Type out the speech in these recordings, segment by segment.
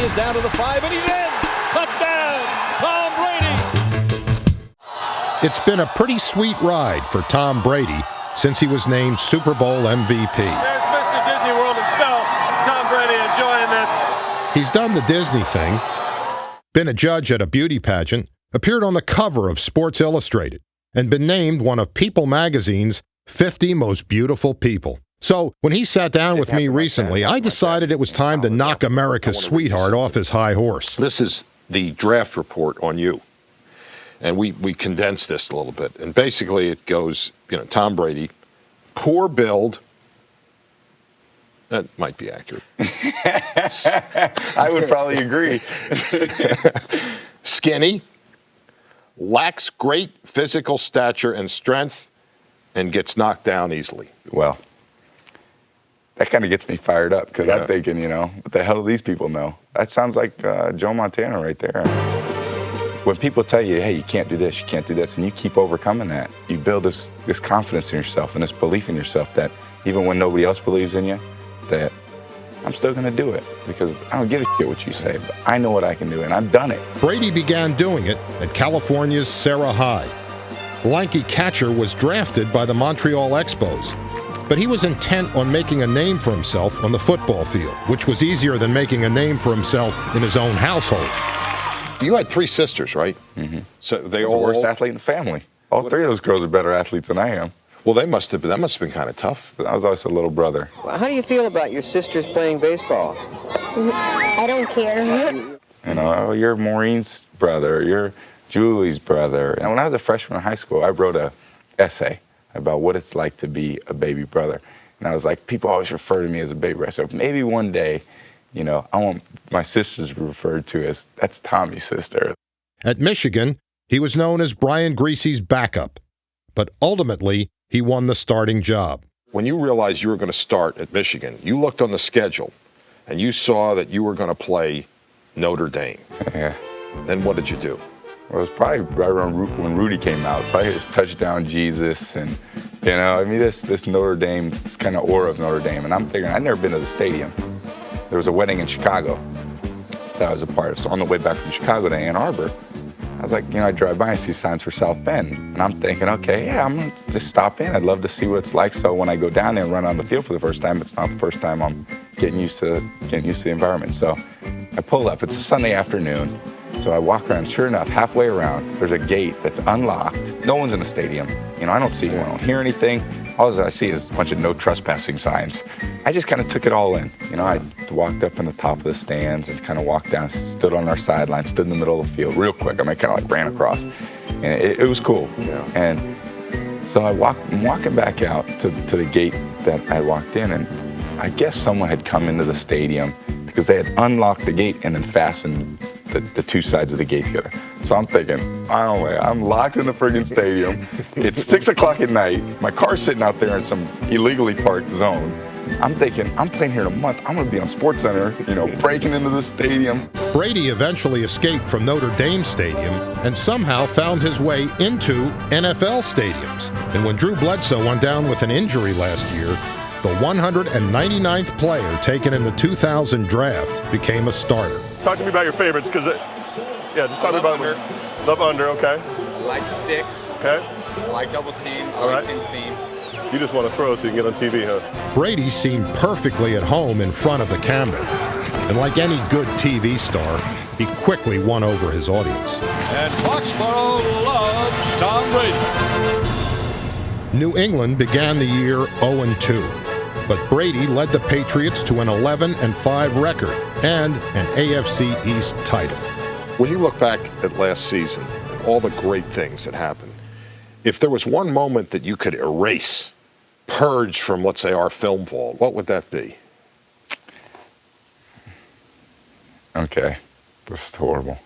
pitches down to the 5, and he's in. Touchdown, Tom Brady. It's been a pretty sweet ride for Tom Brady since he was named Super Bowl MVP. There's Mr. Disney World himself, Tom Brady, enjoying this. He's done the Disney thing, been a judge at a beauty pageant, appeared on the cover of Sports Illustrated, and been named one of People magazine's 50 most beautiful people. So when he sat down with me recently, I decided it was time to knock America's sweetheart off his high horse. This is the draft report on you. And we condensed this a little bit. And basically it goes, Tom Brady, poor build. That might be accurate. I would probably agree. Skinny, lacks great physical stature and strength, and gets knocked down easily. Well, that kind of gets me fired up because I'm thinking, what the hell do these people know? That sounds like Joe Montana right there. When people tell you, hey, you can't do this, you can't do this, and you keep overcoming that, you build this confidence in yourself and this belief in yourself that even when nobody else believes in you, that I'm still going to do it because I don't give a shit what you say, but I know what I can do, and I've done it. Brady began doing it at California's Sarah High. The lanky catcher was drafted by the Montreal Expos, but he was intent on making a name for himself on the football field, which was easier than making a name for himself in his own household. You had 3 sisters, right? Mm-hmm. So they I was the worst athlete in the family. All 3 of those girls are better athletes than I am. Well, that must have been kind of tough. I was always a little brother. How do you feel about your sisters playing baseball? I don't care. You're Maureen's brother, you're Julie's brother. And when I was a freshman in high school, I wrote an essay about what it's like to be a baby brother. And I was like, people always refer to me as a baby brother. So maybe one day, I want my sisters referred to as, that's Tommy's sister. At Michigan, he was known as Brian Griese's backup, but ultimately, he won the starting job. When you realized you were going to start at Michigan, you looked on the schedule, and you saw that you were going to play Notre Dame. Yeah. Then what did you do? Well, it was probably right around when Rudy came out. So I hit his touchdown Jesus, and this Notre Dame, this kind of aura of Notre Dame. And I'm figuring I'd never been to the stadium. There was a wedding in Chicago that I was a part of. So on the way back from Chicago to Ann Arbor, I was like, I drive by and see signs for South Bend. And I'm thinking, okay, I'm going to just stop in. I'd love to see what it's like. So when I go down there and run on the field for the first time, it's not the first time I'm getting used to the environment. So I pull up. It's a Sunday afternoon. So I walk around. Sure enough, halfway around, there's a gate that's unlocked. No one's in the stadium. I don't see anyone. I don't hear anything. All I see is a bunch of no trespassing signs. I just kind of took it all in. I walked up in the top of the stands and kind of walked down, stood on our sideline, stood in the middle of the field real quick. Kind of ran across. And it was cool. Yeah. And so I'm walking back out to the gate that I walked in, and I guess someone had come into the stadium because they had unlocked the gate and then fastened the 2 sides of the gate together. So I'm thinking, I'm locked in the friggin' stadium. It's 6 o'clock at night. My car's sitting out there in some illegally parked zone. I'm thinking, I'm playing here in a month. I'm going to be on SportsCenter, breaking into the stadium. Brady eventually escaped from Notre Dame Stadium and somehow found his way into NFL stadiums. And when Drew Bledsoe went down with an injury last year, the 199th player taken in the 2000 draft became a starter. Talk to me about your favorites, because just talk to me about under. Love under, okay. I like sticks. Okay. I like double seam. I All like right. 10 seam. You just want to throw so you can get on TV, huh? Brady seemed perfectly at home in front of the camera. And like any good TV star, he quickly won over his audience. And Foxborough loves Tom Brady. New England began the year 0-2, but Brady led the Patriots to an 11-5 record and an AFC East title. When you look back at last season, all the great things that happened, if there was one moment that you could erase, purge from, let's say, our film vault, what would that be? Okay, this is horrible.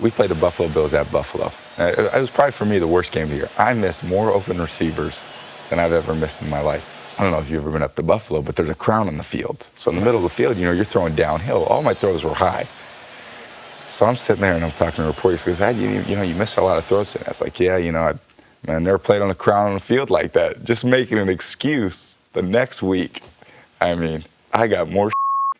We played the Buffalo Bills at Buffalo. It was probably, for me, the worst game of the year. I missed more open receivers than I've ever missed in my life. I don't know if you've ever been up to Buffalo, but there's a crown on the field. So in the middle of the field, you're throwing downhill. All my throws were high. So I'm sitting there and I'm talking to a reporter. He goes, you missed a lot of throws today. I was like, yeah, I never played on a crown on the field like that. Just making an excuse the next week. I got more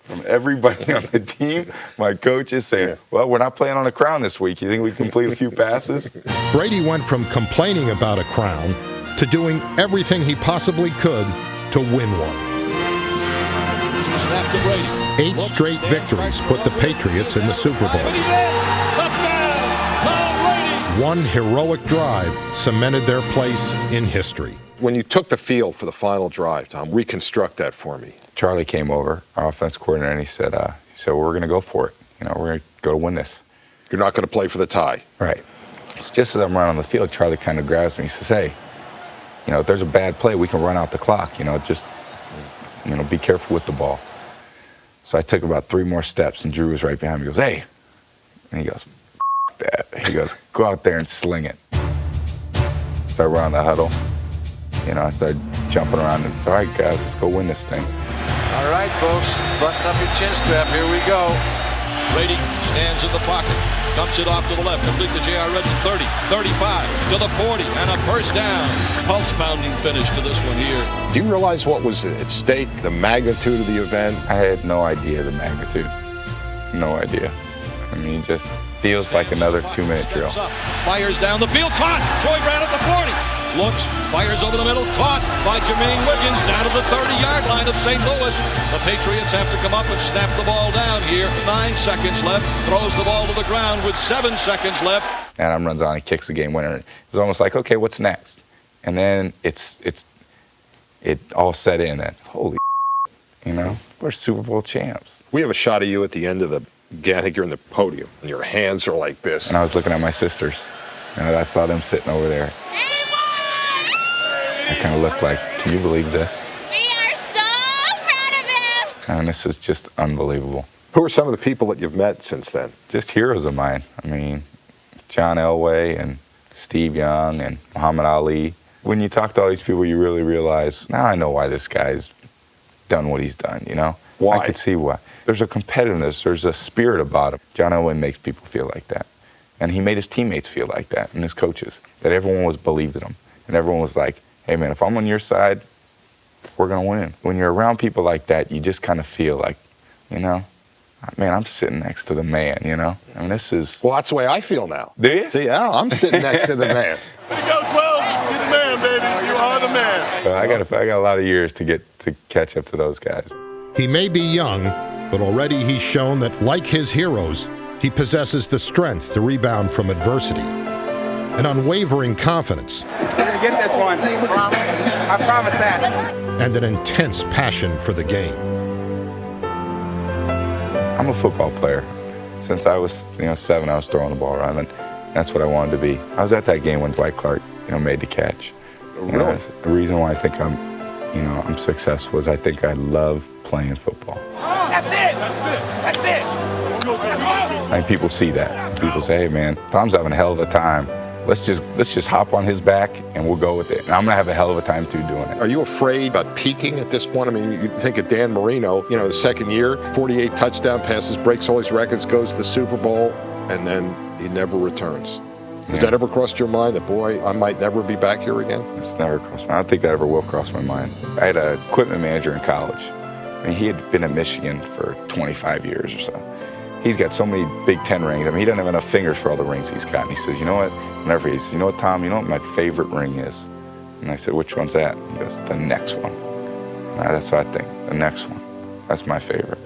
from everybody on the team. My coach is saying, well, we're not playing on a crown this week. You think we can complete a few passes? Brady went from complaining about a crown to doing everything he possibly could to win one. Snap to Brady. 8 straight victories put the Patriots in the Super Bowl. Touchdown, Tom Brady. One heroic drive cemented their place in history. When you took the field for the final drive, Tom, reconstruct that for me. Charlie came over, our offense coordinator, and he said, well, we're going to go for it. You know, we're going to go to win this. You're not going to play for the tie. Right. It's just as I'm running on the field, Charlie kind of grabs me. He says, hey, you know, if there's a bad play, we can run out the clock. You know, just, you know, be careful with the ball. So I took about 3 more steps, and Drew was right behind me. He goes, hey. And he goes, F that. He goes, go out there and sling it. So I run the huddle. You know, I started jumping around and said, all right, guys, let's go win this thing. All right, folks, button up your chin strap. Here we go. Brady stands in the pocket, dumps it off to the left, complete to J.R. Redmond, 30, 35, to the 40, and a first down. Pulse-pounding finish to this one here. Do you realize what was at stake, the magnitude of the event? I had no idea the magnitude. No idea. I mean, it just feels like another 2-minute drill. Fires down the field, caught. Troy Brown at the 40. Looks, fires over the middle, caught by Jermaine Wiggins down to the 30-yard line of St. Louis. The Patriots have to come up and snap the ball down here. 9 seconds left, throws the ball to the ground with 7 seconds left. Adam runs on and kicks the game winner. It was almost like, okay, what's next? And then it all set in that, holy you know, we're Super Bowl champs. We have a shot of you at the end of the game. I think you're in the podium, and your hands are like this. And I was looking at my sisters, and I saw them sitting over there. I kind of looked like, can you believe this? We are so proud of him. And this is just unbelievable. Who are some of the people that you've met since then? Just heroes of mine. I mean, John Elway and Steve Young and Muhammad Ali. When you talk to all these people, you really realize, now I know why this guy's done what he's done, you know? Why? I could see why. There's a competitiveness, there's a spirit about him. John Elway makes people feel like that. And he made his teammates feel like that, and his coaches, that everyone believed in him. And everyone was like, hey, man, if I'm on your side, we're going to win. When you're around people like that, you just kind of feel like, you know, man, I'm sitting next to the man, you know? I mean, this is... Well, that's the way I feel now. Do you? See, yeah, I'm sitting next to the man. Way to go, 12. You're the man, baby. You are the man. So I got a lot of years to catch up to those guys. He may be young, but already he's shown that, like his heroes, he possesses the strength to rebound from adversity, an unwavering confidence, We're going to get this one. I promise. I promise that. and an intense passion for the game. I'm a football player. Since I was 7, I was throwing the ball around, and that's what I wanted to be. I was at that game when Dwight Clark made the catch. Really? The reason why I think I'm successful is I think I love playing football. That's it. That's it. That's awesome. I think people see that. People say, hey, man, Tom's having a hell of a time. Let's just hop on his back and we'll go with it. And I'm gonna have a hell of a time too doing it. Are you afraid about peaking at this point? I mean, you think of Dan Marino, the second year, 48 touchdown passes, breaks all his records, goes to the Super Bowl, and then he never returns. Has that ever crossed your mind that, boy, I might never be back here again? It's never crossed my mind. I don't think that ever will cross my mind. I had an equipment manager in college. I mean, he had been at Michigan for 25 years or so. He's got so many Big Ten rings. I mean, he doesn't have enough fingers for all the rings he's got. And he says, you know what? I'll never forget. He says, you know what, Tom? You know what my favorite ring is? And I said, which one's that? He goes, the next one. And that's what I think, the next one. That's my favorite.